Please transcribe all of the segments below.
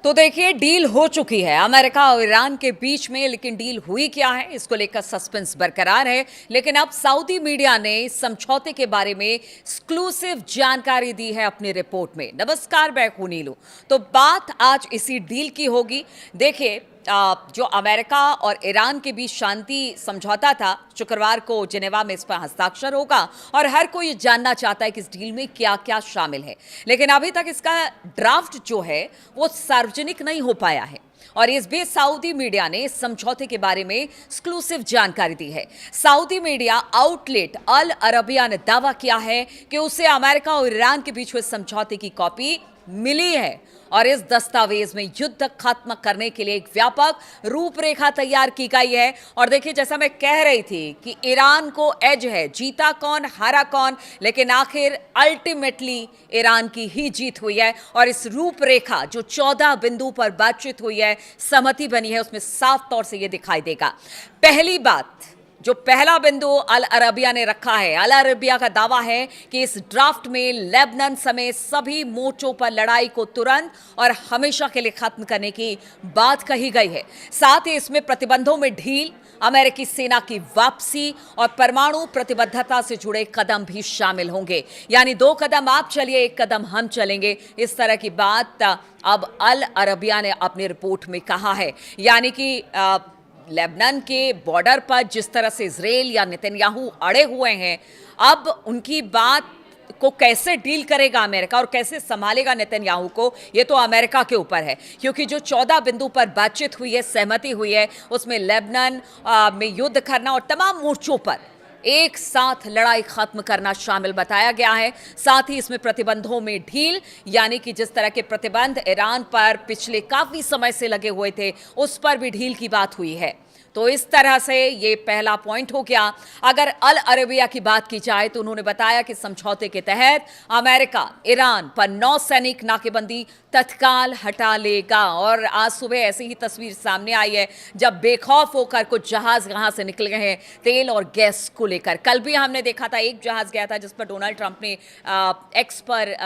तो देखिए डील हो चुकी है अमेरिका और ईरान के बीच में, लेकिन डील हुई क्या है इसको लेकर सस्पेंस बरकरार है। लेकिन अब सऊदी मीडिया ने समझौते के बारे में एक्सक्लूसिव जानकारी दी है अपनी रिपोर्ट में। नमस्कार, मैं हूं नीलू। तो बात आज इसी डील की होगी। देखिए जो अमेरिका और ईरान के बीच शांति समझौता था, शुक्रवार को जिनेवा में इस पर हस्ताक्षर होगा और हर कोई जानना चाहता है कि इस डील में क्या क्या शामिल है। लेकिन अभी तक इसका ड्राफ्ट जो है वो सार्वजनिक नहीं हो पाया है और इस बीच सऊदी मीडिया ने इस समझौते के बारे में एक्सक्लूसिव जानकारी दी है। सऊदी मीडिया आउटलेट अल अरबिया ने दावा किया है कि उसे अमेरिका और ईरान के बीच हुए समझौते की कॉपी मिली है और इस दस्तावेज में युद्ध खत्म करने के लिए एक व्यापक रूपरेखा तैयार की गई है। और देखिए, जैसा मैं कह रही थी कि ईरान को एज है, जीता कौन हारा कौन, लेकिन आखिर अल्टीमेटली ईरान की ही जीत हुई है। और इस रूपरेखा जो 14 बिंदु पर बातचीत हुई है, सहमति बनी है, उसमें साफ तौर से यह दिखाई देगा। पहली बात, जो पहला बिंदु अल अरबिया ने रखा है, अल अरबिया का दावा है कि इस ड्राफ्ट में लेबनान समेत सभी मोर्चों पर लड़ाई को तुरंत और हमेशा के लिए खत्म करने की बात कही गई है। साथ ही इसमें प्रतिबंधों में ढील, अमेरिकी सेना की वापसी और परमाणु प्रतिबद्धता से जुड़े कदम भी शामिल होंगे। यानी 2 कदम आप चलिए, 1 कदम हम चलेंगे, इस तरह की बात अब अल अरबिया ने अपनी रिपोर्ट में कहा है। यानी कि लेबनान के बॉर्डर पर जिस तरह से इजराइल या नेतन्याहू अड़े हुए हैं, अब उनकी बात को कैसे डील करेगा अमेरिका और कैसे संभालेगा नेतन्याहू को, ये तो अमेरिका के ऊपर है। क्योंकि जो 14 बिंदु पर बातचीत हुई है, सहमति हुई है, उसमें लेबनान में युद्ध करना और तमाम मोर्चों पर एक साथ लड़ाई खत्म करना शामिल बताया गया है। साथ ही इसमें प्रतिबंधों में ढील, यानी कि जिस तरह के प्रतिबंध ईरान पर पिछले काफी समय से लगे हुए थे, उस पर भी ढील की बात हुई है। तो इस तरह से ये पहला पॉइंट हो गया। अगर अल अरबिया की बात की जाए तो उन्होंने बताया कि समझौते के तहत अमेरिका ईरान पर नौसैनिक नाकेबंदी तत्काल हटा लेगा। और आज सुबह ऐसी ही तस्वीर सामने आई है जब बेखौफ होकर कुछ जहाज यहां से निकल गए हैं तेल और गैस को लेकर। कल भी हमने देखा था एक जहाज गया था जिस पर डोनाल्ड ट्रंप ने एक्स पर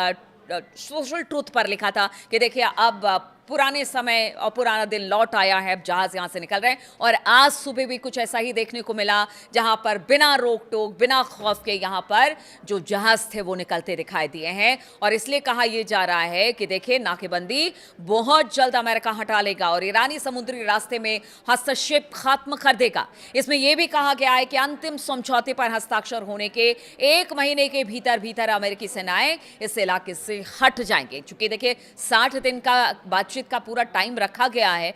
सोशल ट्रूथ पर लिखा था कि देखिए अब पुराने समय और पुराना दिन लौट आया है, अब जहाज यहां से निकल रहे हैं। और आज सुबह भी कुछ ऐसा ही देखने को मिला जहां पर बिना रोक टोक, बिना खौफ के यहां पर जो जहाज थे वो निकलते दिखाई दिए हैं। और इसलिए कहा यह जा रहा है कि देखिए, नाकेबंदी बहुत जल्द अमेरिका हटा लेगा और ईरानी समुद्री रास्ते में हस्तक्षेप खत्म कर देगा। इसमें यह भी कहा गया है कि अंतिम समझौते पर हस्ताक्षर होने के 1 महीने के भीतर भीतर अमेरिकी सेनाएं इस इलाके से हट जाएंगे। चूंकि देखिए 60 दिन का बातचीत का पूरा टाइम रखा गया है,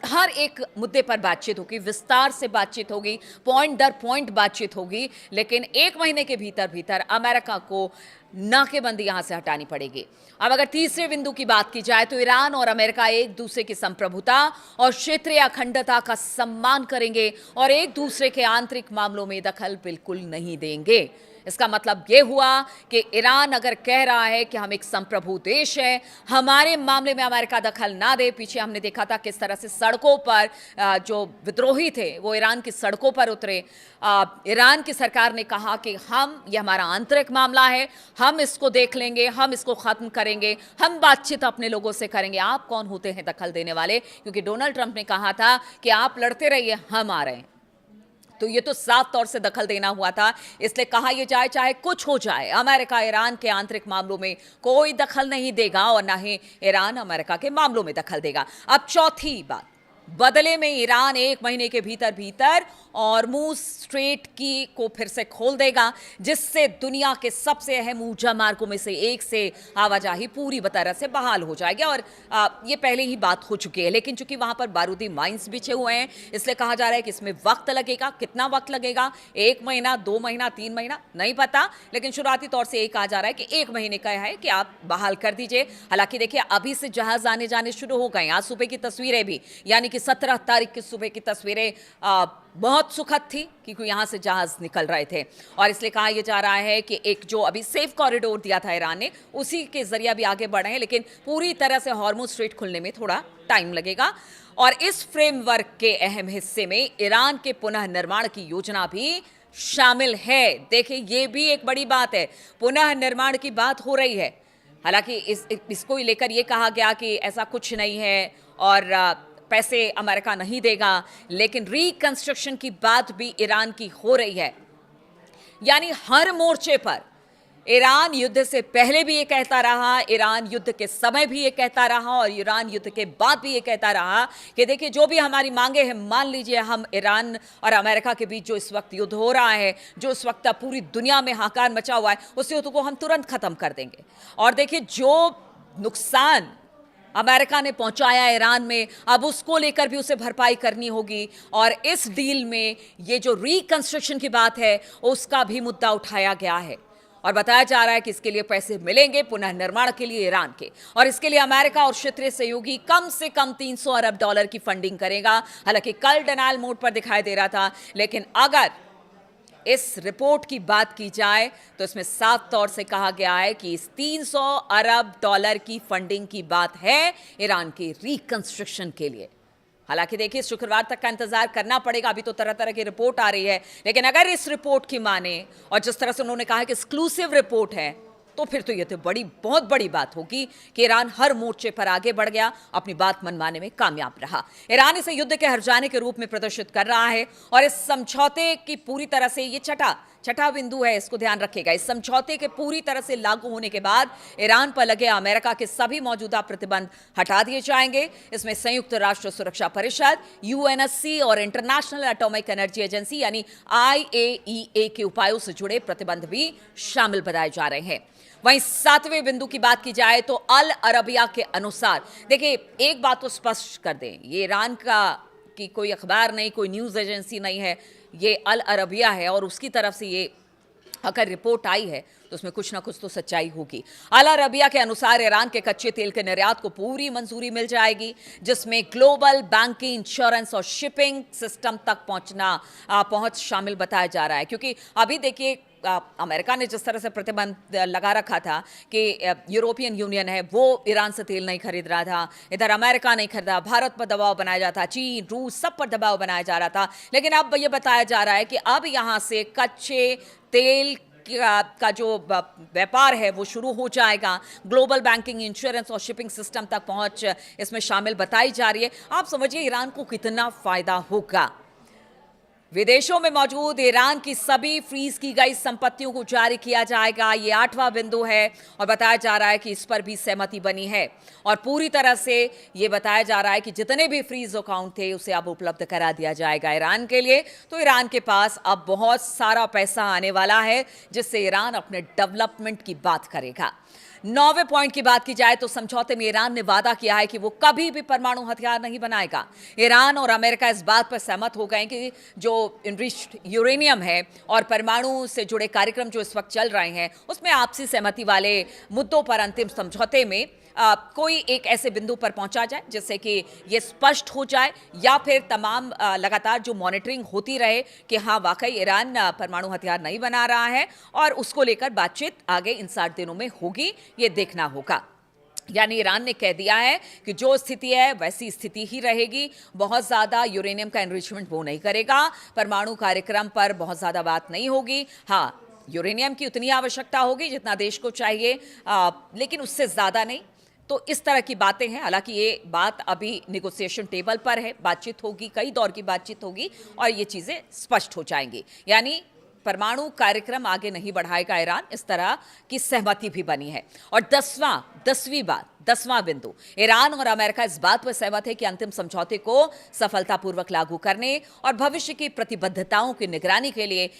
हर एक मुद्दे पर बातचीत होगी, विस्तार से बातचीत होगी, पॉइंट दर पॉइंट बातचीत होगी, लेकिन 1 महीने के भीतर भीतर अमेरिका को नाकेबंदी यहां से हटानी पड़ेगी। अब अगर तीसरे बिंदु की बात की जाए तो ईरान और अमेरिका एक दूसरे की संप्रभुता और क्षेत्रीय अखंडता का सम्मान करेंगे और एक दूसरे के आंतरिक मामलों में दखल बिल्कुल नहीं देंगे। इसका मतलब यह हुआ कि ईरान अगर कह रहा है कि हम एक संप्रभु देश है, हमारे मामले में अमेरिका दखल ना दे। पीछे हमने देखा था किस तरह से सड़कों पर जो विद्रोही थे वो ईरान की सड़कों पर उतरे। ईरान की सरकार ने कहा कि ये हमारा आंतरिक मामला है, हम इसको देख लेंगे, हम इसको खत्म करेंगे, हम बातचीत अपने लोगों से करेंगे। आप कौन होते हैं दखल देने वाले? क्योंकि डोनाल्ड ट्रंप ने कहा था कि आप लड़ते रहिए, हम आ रहे हैं। तो ये तो साफ तौर से दखल देना हुआ था। इसलिए कहा यह जाए, चाहे कुछ हो जाए, अमेरिका ईरान के आंतरिक मामलों में कोई दखल नहीं देगा और ना ही ईरान अमेरिका के मामलों में दखल देगा। अब चौथी बात, बदले में ईरान 1 महीने के भीतर भीतर हॉर्मुज स्ट्रेट को फिर से खोल देगा, जिससे दुनिया के सबसे अहम ऊर्जा मार्गों में से एक से आवाजाही पूरी तरह से बहाल हो जाएगी। और ये पहले ही बात हो चुकी है, लेकिन चूंकि वहां पर बारूदी माइंस बिछे हुए हैं, इसलिए कहा जा रहा है कि इसमें वक्त लगेगा। कितना वक्त लगेगा? 1 महीना, 2 महीना, 3 महीना, नहीं पता, लेकिन शुरुआती तौर से कहा जा रहा है कि 1 महीने का है कि आप बहाल कर दीजिए। हालांकि देखिए, अभी से जहाज आने जाने शुरू हो गए। आज सुबह की तस्वीरें भी, यानी कि 17 तारीख की सुबह की तस्वीरें बहुत सुखद थी क्योंकि यहां से जहाज निकल रहे थे। और इसलिए कहा यह जा रहा है कि एक जो अभी सेफ कॉरिडोर दिया था ईरान ने, उसी के जरिए भी आगे बढ़े हैं, लेकिन पूरी तरह से हॉर्मुज स्ट्रेट खुलने में थोड़ा टाइम लगेगा। और इस फ्रेमवर्क के अहम हिस्से में ईरान के पुनः निर्माण की योजना भी शामिल है। देखिए, यह भी एक बड़ी बात है, पुनः निर्माण की बात हो रही है। हालांकि इसको ही लेकर ये कहा गया कि ऐसा कुछ नहीं है और पैसे अमेरिका नहीं देगा, लेकिन रिकंस्ट्रक्शन की बात भी ईरान की हो रही है। यानी हर मोर्चे पर ईरान युद्ध से पहले भी ये कहता रहा, ईरान युद्ध के समय भी ये कहता रहा और ईरान युद्ध के बाद भी ये कहता रहा कि देखिए जो भी हमारी मांगे हैं, मान लीजिए हम ईरान और अमेरिका के बीच जो इस वक्त युद्ध हो रहा है, जो इस वक्त पूरी दुनिया में हाहाकार मचा हुआ है, उस युद्ध को हम तुरंत खत्म कर देंगे। और देखिए जो नुकसान अमेरिका ने पहुंचाया ईरान में, अब उसको लेकर भी उसे भरपाई करनी होगी और इस डील में ये जो रिकंस्ट्रक्शन की बात है उसका भी मुद्दा उठाया गया है और बताया जा रहा है कि इसके लिए पैसे मिलेंगे पुनः निर्माण के लिए ईरान के, और इसके लिए अमेरिका और क्षेत्रीय सहयोगी कम से कम 300 अरब डॉलर की फंडिंग करेगा। हालांकि कल डिनायल मोड पर दिखाई दे रहा था, लेकिन अगर इस रिपोर्ट की बात की जाए तो इसमें साफ तौर से कहा गया है कि इस 300 अरब डॉलर की फंडिंग की बात है ईरान के रिकंस्ट्रक्शन के लिए। हालांकि देखिए शुक्रवार तक का इंतजार करना पड़ेगा, अभी तो तरह तरह की रिपोर्ट आ रही है, लेकिन अगर इस रिपोर्ट की माने और जिस तरह से उन्होंने कहा कि एक्सक्लूसिव रिपोर्ट है, तो फिर तो ये तो बहुत बड़ी बात होगी कि ईरान हर मोर्चे पर आगे बढ़ गया, अपनी बात मनवाने में कामयाब रहा। ईरान इसे युद्ध के हर्जाने के रूप में प्रदर्शित कर रहा है और इस समझौते की पूरी तरह से ये छठा बिंदु है, इसको ध्यान रखिएगा। इस समझौते के पूरी तरह से लागू होने के बाद ईरान पर लगे अमेरिका के सभी मौजूदा प्रतिबंध हटा दिए जाएंगे। इसमें संयुक्त राष्ट्र सुरक्षा परिषद, यूएनएससी और इंटरनेशनल एटॉमिक एनर्जी एजेंसी यानी IAEA के उपायों से जुड़े प्रतिबंध भी शामिल बताए जा रहे हैं। वहीं 7वें बिंदु की बात की जाए तो अल अरबिया के अनुसार, देखिए एक बात तो स्पष्ट कर दें, ये ईरान की कोई अखबार नहीं, कोई न्यूज़ एजेंसी नहीं है, ये अल अरबिया है और उसकी तरफ से ये अगर रिपोर्ट आई है तो उसमें कुछ ना कुछ तो सच्चाई होगी। अल अरबिया के अनुसार ईरान के कच्चे तेल के निर्यात को पूरी मंजूरी मिल जाएगी, जिसमें ग्लोबल बैंकिंग, इंश्योरेंस और शिपिंग सिस्टम तक पहुंच शामिल बताया जा रहा है। क्योंकि अभी देखिए अमेरिका ने जिस तरह से प्रतिबंध लगा रखा था कि यूरोपियन यूनियन है वो ईरान से तेल नहीं खरीद रहा था, इधर अमेरिका नहीं खरीदा, भारत पर दबाव बनाया जाता था, चीन, रूस, सब पर दबाव बनाया जा रहा था। लेकिन अब ये बताया जा रहा है कि अब यहाँ से कच्चे तेल का जो व्यापार है वो शुरू हो जाएगा। ग्लोबल बैंकिंग, इंश्योरेंस और शिपिंग सिस्टम तक पहुंच इसमें शामिल बताई जा रही है। आप समझिए ईरान को कितना फायदा होगा। विदेशों में मौजूद ईरान की सभी फ्रीज की गई संपत्तियों को जारी किया जाएगा, ये 8वां बिंदु है और बताया जा रहा है कि इस पर भी सहमति बनी है और पूरी तरह से ये बताया जा रहा है कि जितने भी फ्रीज अकाउंट थे उसे अब उपलब्ध करा दिया जाएगा ईरान के लिए। तो ईरान के पास अब बहुत सारा पैसा आने वाला है जिससे ईरान अपने डेवलपमेंट की बात करेगा। 9वें पॉइंट की बात की जाए तो समझौते में ईरान ने वादा किया है कि वो कभी भी परमाणु हथियार नहीं बनाएगा। ईरान और अमेरिका इस बात पर सहमत हो गए कि जो इनरिच्ड यूरेनियम है और परमाणु से जुड़े कार्यक्रम जो इस वक्त चल रहे हैं उसमें आपसी सहमति वाले मुद्दों पर अंतिम समझौते में कोई एक ऐसे बिंदु पर पहुंचा जाए जिससे कि ये स्पष्ट हो जाए या फिर तमाम लगातार जो मॉनिटरिंग होती रहे कि हाँ वाकई ईरान परमाणु हथियार नहीं बना रहा है और उसको लेकर बातचीत आगे इन 60 दिनों में होगी, ये देखना होगा। यानी ईरान ने कह दिया है कि जो स्थिति है वैसी स्थिति ही रहेगी, बहुत ज़्यादा यूरेनियम का एनरिचमेंट वो नहीं करेगा, परमाणु कार्यक्रम पर बहुत ज़्यादा बात नहीं होगी। हाँ, यूरेनियम की उतनी आवश्यकता होगी जितना देश को चाहिए, लेकिन उससे ज़्यादा नहीं। तो इस तरह की बातें हैं। हालांकि ये बात अभी निगोसिएशन टेबल पर है, बातचीत होगी, कई दौर की बातचीत होगी और ये चीज़ें स्पष्ट हो जाएंगी। यानी परमाणु कार्यक्रम आगे नहीं बढ़ाएगा ईरान, इस तरह की सहमति भी बनी है। और 10वां बिंदु, ईरान और अमेरिका इस बात पर सहमत है कि अंतिम समझौते को सफलतापूर्वक लागू करने और भविष्य की प्रतिबद्धताओं की निगरानी के लिए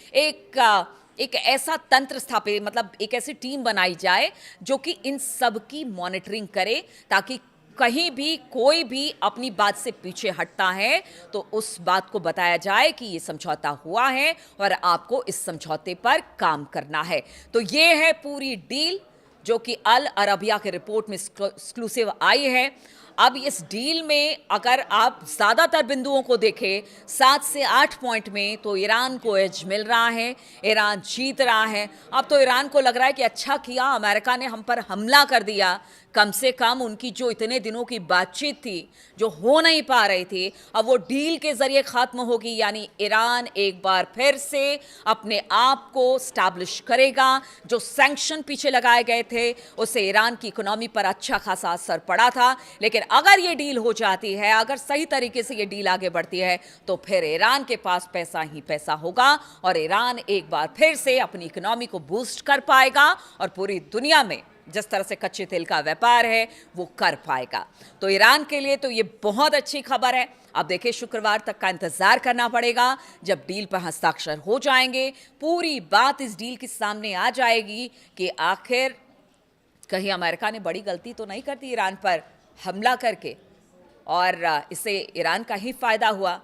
एक ऐसा तंत्र स्थापित, मतलब एक ऐसी टीम बनाई जाए जो कि इन सब की मॉनिटरिंग करे, ताकि कहीं भी कोई भी अपनी बात से पीछे हटता है तो उस बात को बताया जाए कि ये समझौता हुआ है और आपको इस समझौते पर काम करना है। तो ये है पूरी डील जो कि अल अरबिया के रिपोर्ट में एक्सक्लूसिव आई है। अब इस डील में अगर आप ज़्यादातर बिंदुओं को देखें 7 से 8 पॉइंट में, तो ईरान को एज मिल रहा है, ईरान जीत रहा है। अब तो ईरान को लग रहा है कि अच्छा किया अमेरिका ने हम पर हमला कर दिया, कम से कम उनकी जो इतने दिनों की बातचीत थी, जो हो नहीं पा रही थी, अब वो डील के जरिए खत्म होगी। यानी ईरान एक बार फिर से अपने आप को स्टैब्लिश करेगा। जो सैंक्शन पीछे लगाए गए थे उससे ईरान की इकोनॉमी पर अच्छा खासा असर पड़ा था, लेकिन अगर ये डील हो जाती है, अगर सही तरीके से ये डील आगे बढ़ती है, तो फिर ईरान के पास पैसा ही पैसा होगा और ईरान एक बार फिर से अपनी इकोनॉमी को बूस्ट कर पाएगा और पूरी दुनिया में जिस तरह से कच्चे तेल का व्यापार है वो कर पाएगा। तो ईरान के लिए तो ये बहुत अच्छी खबर है। अब देखिए, शुक्रवार तक का इंतजार करना पड़ेगा जब डील पर हस्ताक्षर हो जाएंगे। पूरी बात इस डील के सामने आ जाएगी कि आखिर कहीं अमेरिका ने बड़ी गलती तो नहीं कर दी ईरान पर हमला करके, और इससे ईरान का ही फायदा हुआ।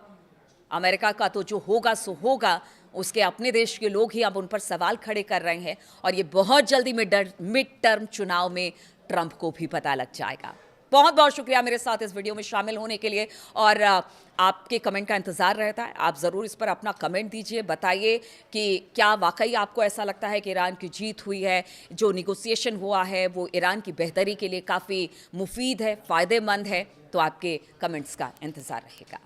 अमेरिका का तो जो होगा सो होगा, उसके अपने देश के लोग ही अब उन पर सवाल खड़े कर रहे हैं और ये बहुत जल्दी मिड टर्म चुनाव में ट्रंप को भी पता लग जाएगा। बहुत बहुत शुक्रिया मेरे साथ इस वीडियो में शामिल होने के लिए, और आपके कमेंट का इंतजार रहता है। आप ज़रूर इस पर अपना कमेंट दीजिए, बताइए कि क्या वाकई आपको ऐसा लगता है कि ईरान की जीत हुई है, जो निगोसिएशन हुआ है वो ईरान की बेहतरी के लिए काफ़ी मुफीद है, फ़ायदेमंद है। तो आपके कमेंट्स का इंतज़ार रहेगा।